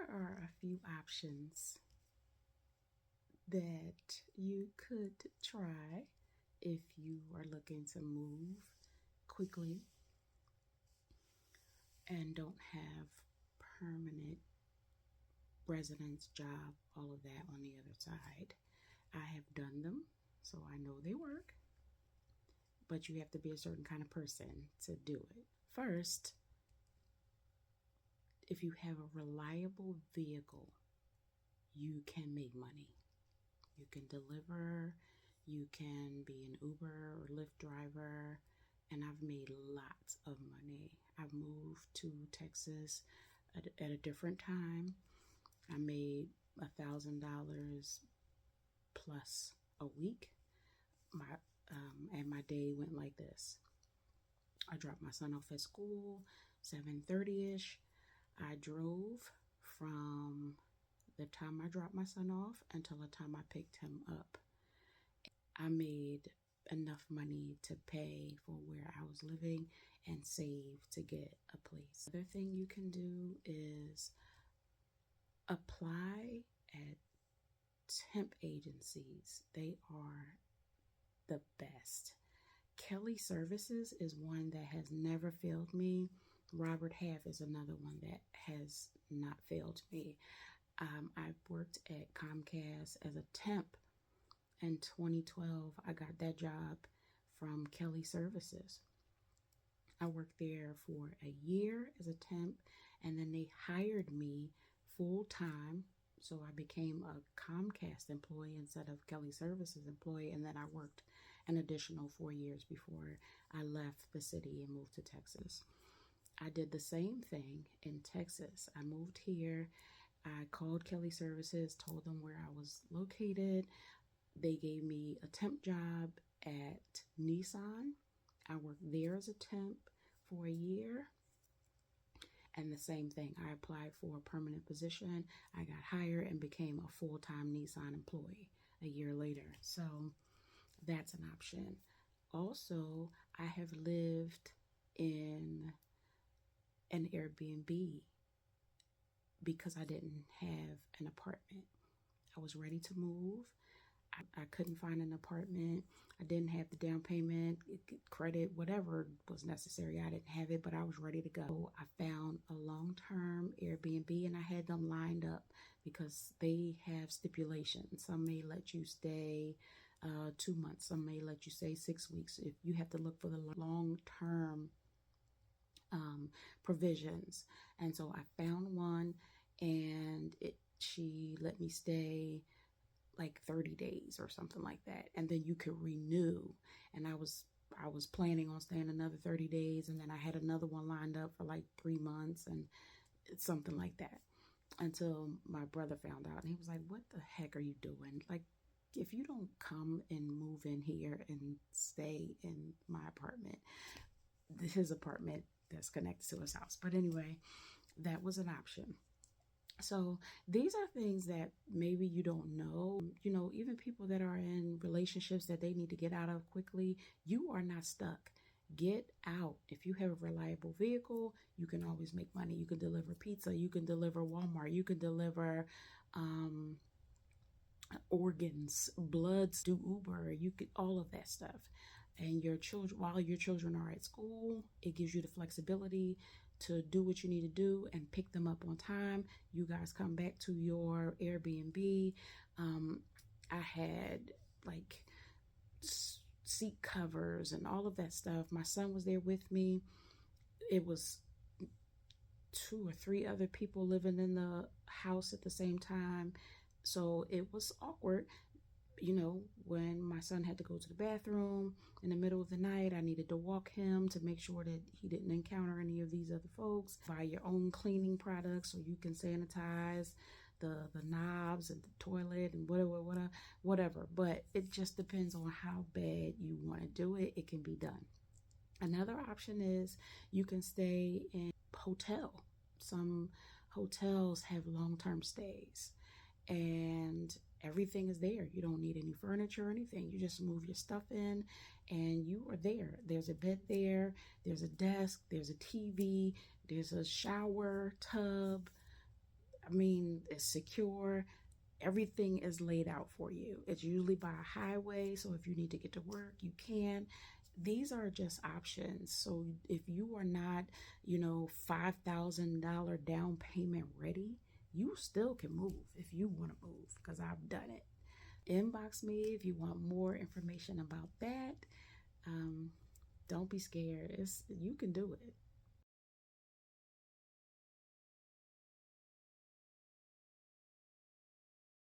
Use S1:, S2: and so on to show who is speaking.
S1: there are a few options that you could try if you are looking to move quickly and don't have permanent residence, job, all of that on the other side. I have done them, so I know they work, but you have to be a certain kind of person to do it. First, if you have a reliable vehicle, you can make money. You can deliver, you can be an Uber or Lyft driver, and I've made lots of money. I've moved to Texas at a different time. I made $1,000 plus a week. And my day went like this. I dropped my son off at school, 7:30ish. I drove from the time I dropped my son off until the time I picked him up. I made enough money to pay for where I was living and save to get a place. The other thing you can do is apply at temp agencies. They are the best. Kelly Services is one that has never failed me. Robert Half is another one that has not failed me. I worked at Comcast as a temp in 2012. I got that job from Kelly Services. I worked there for a year as a temp, and then they hired me full time. So I became a Comcast employee instead of Kelly Services employee, and then I worked an additional 4 years before I left the city and moved to Texas. I did the same thing in Texas. I moved here. I called Kelly Services, told them where I was located. They gave me a temp job at Nissan. I worked there as a temp for a year. And the same thing, I applied for a permanent position. I got hired and became a full-time Nissan employee a year later. So that's an option. Also, I have lived in an Airbnb because I didn't have an apartment. I was ready to move. I couldn't find an apartment. I didn't have the down payment, credit, whatever was necessary. I didn't have it, but I was ready to go. I found a long-term Airbnb and I had them lined up because they have stipulations. Some may let you stay 2 months. Some may let you stay 6 weeks. If you have to look for the long-term provisions. And so I found one, and she let me stay like 30 days or something like that, and then you could renew. And I was planning on staying another 30 days, and then I had another one lined up for like 3 months and something like that, until my brother found out, and he was like, what the heck are you doing? Like, if you don't come and move in here and stay in my apartment, his apartment that's connected to his house. But anyway, that was an option. So these are things that maybe you don't know. You know, even people that are in relationships that they need to get out of quickly, you are not stuck. Get out. If you have a reliable vehicle, you can always make money. You can deliver pizza. You can deliver Walmart. You can deliver organs, bloods, do Uber. You could all of that stuff. And your children, while your children are at school, it gives you the flexibility to do what you need to do and pick them up on time. You guys come back to your Airbnb. I had like seat covers and all of that stuff. My son was there with me. It was 2 or 3 other people living in the house at the same time. So it was awkward. You know, when my son had to go to the bathroom in the middle of the night, I needed to walk him to make sure that he didn't encounter any of these other folks. Buy your own cleaning products so you can sanitize the knobs and the toilet and whatever. But it just depends on how bad you want to do it. It can be done. Another option is you can stay in a hotel. Some hotels have long-term stays, and everything is there. You don't need any furniture or anything. You just move your stuff in and you are there. There's a bed there. There's a desk. There's a TV. There's a shower tub. I mean, it's secure. Everything is laid out for you. It's usually by a highway, so if you need to get to work, you can. These are just options. So if you are not, $5,000 down payment ready, you still can move if you want to move, because I've done it. Inbox me if you want more information about that. Don't be scared. You can do it.